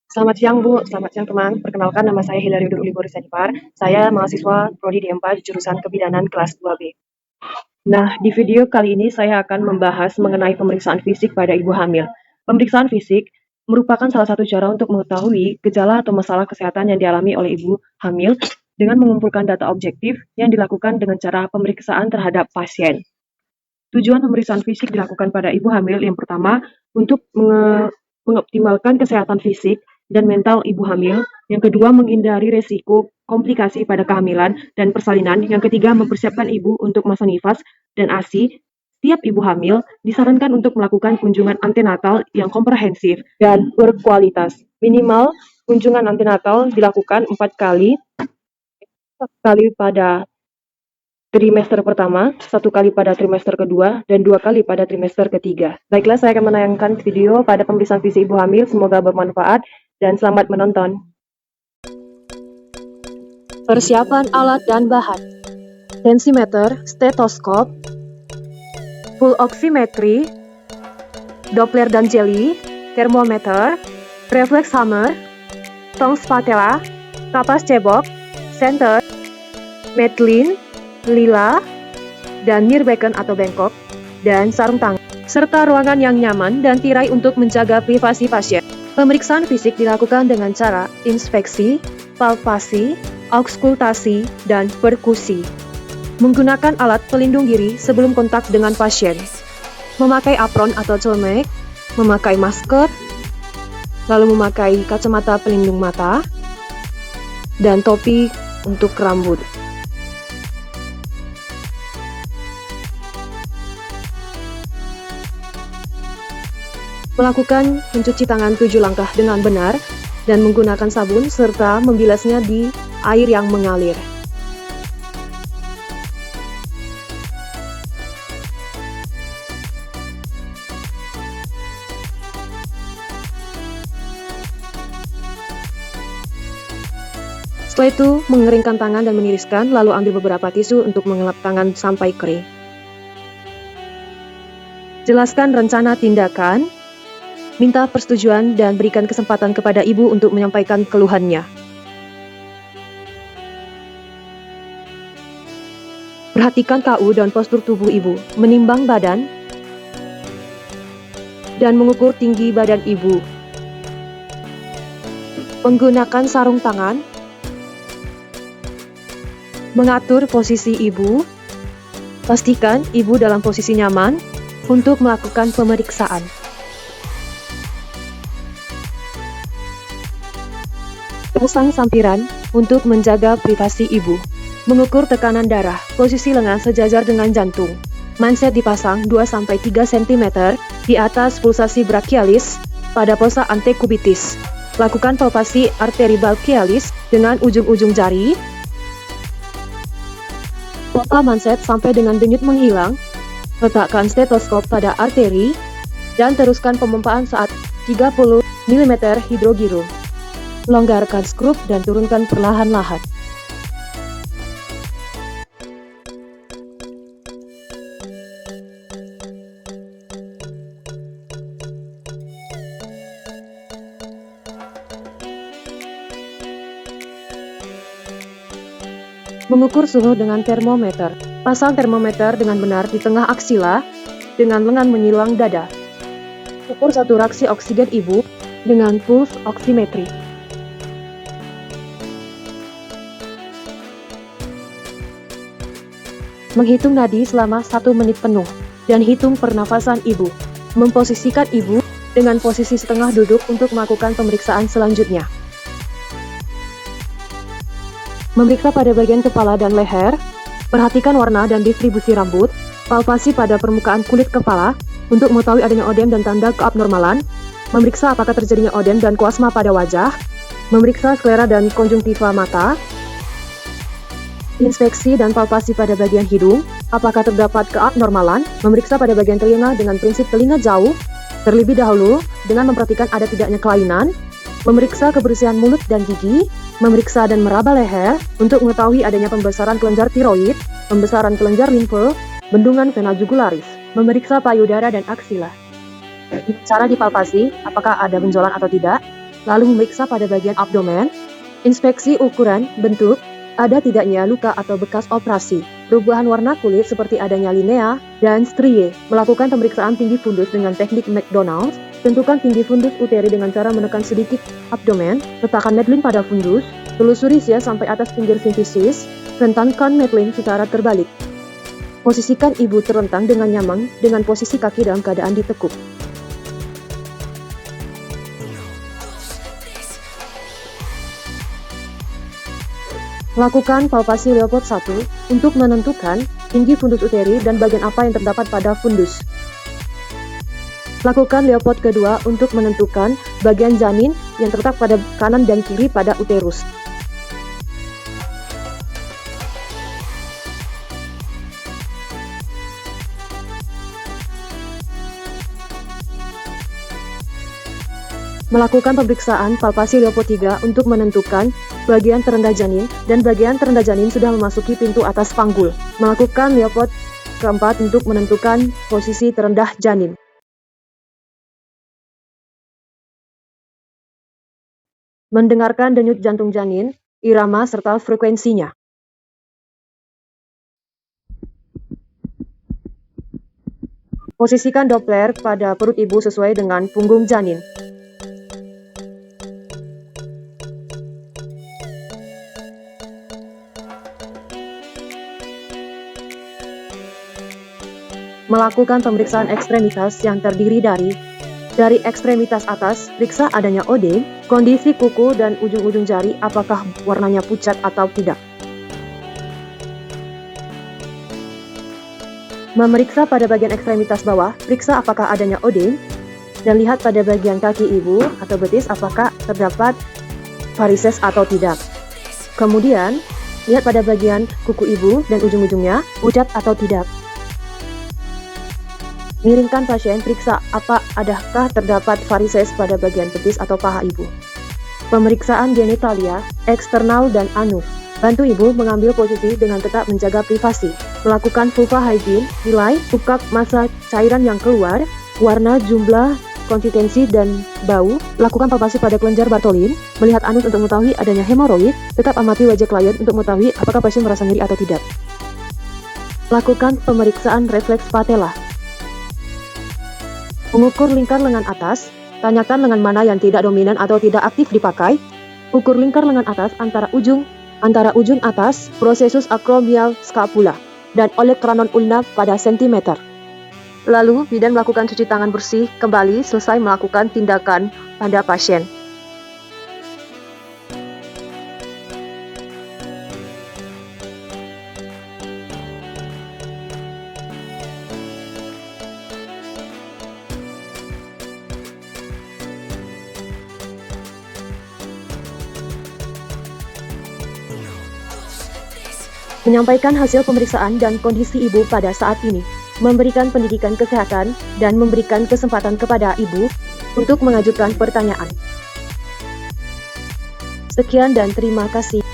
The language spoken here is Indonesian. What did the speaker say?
Selamat siang Bu, selamat siang teman. Perkenalkan nama saya Hilary Libur Sanipar. Saya mahasiswa Prodi D4 jurusan Kebidanan kelas 2B. Nah, di video kali ini saya akan membahas mengenai pemeriksaan fisik pada ibu hamil. Pemeriksaan fisik merupakan salah satu cara untuk mengetahui gejala atau masalah kesehatan yang dialami oleh ibu hamil dengan mengumpulkan data objektif yang dilakukan dengan cara pemeriksaan terhadap pasien. Tujuan pemeriksaan fisik dilakukan pada ibu hamil yang pertama untuk mengoptimalkan kesehatan fisik dan mental ibu hamil. Yang kedua, menghindari resiko komplikasi pada kehamilan dan persalinan. Yang ketiga, mempersiapkan ibu untuk masa nifas dan ASI. Setiap ibu hamil disarankan untuk melakukan kunjungan antenatal yang komprehensif dan berkualitas. Minimal kunjungan antenatal dilakukan 4 kali, 1 kali pada trimester pertama, 1 kali pada trimester kedua, dan 2 kali pada trimester ketiga. Baiklah, saya akan menayangkan video pada pemeriksaan fisik ibu hamil. Semoga bermanfaat dan selamat menonton. Persiapan alat dan bahan: tensimeter, stetoskop, full oximetry, Doppler dan jeli, termometer, reflex hammer, tong spatula, kapas cebok, senter, medlin, lila, dan Nirbecken atau bengkok, dan sarung tangan, serta ruangan yang nyaman dan tirai untuk menjaga privasi pasien. Pemeriksaan fisik dilakukan dengan cara inspeksi, palpasi, auskultasi, dan perkusi. Menggunakan alat pelindung diri sebelum kontak dengan pasien. Memakai apron atau celemek, memakai masker, lalu memakai kacamata pelindung mata, dan topi untuk rambut. Melakukan mencuci tangan 7 langkah dengan benar dan menggunakan sabun serta membilasnya di air yang mengalir. Setelah itu, mengeringkan tangan dan meniriskan, lalu ambil beberapa tisu untuk mengelap tangan sampai kering. Jelaskan rencana tindakan. Minta persetujuan dan berikan kesempatan kepada ibu untuk menyampaikan keluhannya. Perhatikan KU dan postur tubuh ibu, menimbang badan, dan mengukur tinggi badan ibu. Menggunakan sarung tangan, mengatur posisi ibu, pastikan ibu dalam posisi nyaman untuk melakukan pemeriksaan. Pasang sampiran untuk menjaga privasi ibu. Mengukur tekanan darah, posisi lengan sejajar dengan jantung. Manset dipasang 2-3 cm di atas pulsasi brachialis pada posa antekubitis. Lakukan palpasi arteri brachialis dengan ujung-ujung jari. Pompa manset sampai dengan denyut menghilang. Letakkan stetoskop pada arteri dan teruskan pemompaan saat 30 mm hidrogirum. Longgarkan skrup dan turunkan perlahan-lahan. Mengukur suhu dengan termometer. Pasang termometer dengan benar di tengah aksila dengan lengan menyilang dada. Ukur saturasi oksigen ibu dengan pulse oximetry. Menghitung nadi selama 1 menit penuh, dan hitung pernafasan ibu. Memposisikan ibu dengan posisi setengah duduk untuk melakukan pemeriksaan selanjutnya. Memeriksa pada bagian kepala dan leher, perhatikan warna dan distribusi rambut, palpasi pada permukaan kulit kepala, untuk mengetahui adanya odem dan tanda keabnormalan, memeriksa apakah terjadinya odem dan koasma pada wajah, memeriksa sklera dan konjungtiva mata, inspeksi dan palpasi pada bagian hidung, apakah terdapat keabnormalan, memeriksa pada bagian telinga dengan prinsip telinga jauh, terlebih dahulu dengan memperhatikan ada tidaknya kelainan, memeriksa kebersihan mulut dan gigi, memeriksa dan meraba leher untuk mengetahui adanya pembesaran kelenjar tiroid, pembesaran kelenjar limfe, bendungan vena jugularis, memeriksa payudara dan aksila. Cara dipalpasi, apakah ada benjolan atau tidak, lalu memeriksa pada bagian abdomen, inspeksi ukuran, bentuk, ada tidaknya luka atau bekas operasi, perubahan warna kulit seperti adanya linea dan strie, melakukan pemeriksaan tinggi fundus dengan teknik McDonald, tentukan tinggi fundus uteri dengan cara menekan sedikit abdomen, letakkan Medlin pada fundus, telusuri sia sampai atas pinggir sintesis, rentangkan Medlin secara terbalik. Posisikan ibu terlentang dengan nyaman dengan posisi kaki dalam keadaan ditekuk. Lakukan palpasi Leopold 1 untuk menentukan tinggi fundus uteri dan bagian apa yang terdapat pada fundus. Lakukan Leopold kedua untuk menentukan bagian janin yang terletak pada kanan dan kiri pada uterus. Melakukan pemeriksaan palpasi Leopold 3 untuk menentukan bagian terendah janin dan bagian terendah janin sudah memasuki pintu atas panggul. Melakukan Leopold keempat untuk menentukan posisi terendah janin. Mendengarkan denyut jantung janin, irama serta frekuensinya. Posisikan Doppler pada perut ibu sesuai dengan punggung janin. Melakukan pemeriksaan ekstremitas yang terdiri dari ekstremitas atas, periksa adanya odem, kondisi kuku dan ujung-ujung jari apakah warnanya pucat atau tidak. Memeriksa pada bagian ekstremitas bawah, periksa apakah adanya odem, dan lihat pada bagian kaki ibu atau betis apakah terdapat varises atau tidak. Kemudian, lihat pada bagian kuku ibu dan ujung-ujungnya pucat atau tidak. Miringkan pasien, periksa adakah terdapat varises pada bagian betis atau paha ibu. Pemeriksaan genitalia, eksternal dan anus. Bantu ibu mengambil posisi dengan tetap menjaga privasi. Melakukan vulva hygiene, nilai ukap massa cairan yang keluar, warna, jumlah, konsistensi, dan bau. Lakukan palpasi pada kelenjar Bartholin, melihat anus untuk mengetahui adanya hemoroid. Tetap amati wajah klien untuk mengetahui apakah pasien merasa nyeri atau tidak. Lakukan pemeriksaan refleks patella. Mengukur lingkar lengan atas, tanyakan lengan mana yang tidak dominan atau tidak aktif dipakai. Ukur lingkar lengan atas antara ujung atas, processus acromial scapula, dan olecranon ulna pada sentimeter. Lalu, bidan melakukan cuci tangan bersih kembali selesai melakukan tindakan pada pasien. Menyampaikan hasil pemeriksaan dan kondisi ibu pada saat ini, memberikan pendidikan kesehatan, dan memberikan kesempatan kepada ibu untuk mengajukan pertanyaan. Sekian dan terima kasih.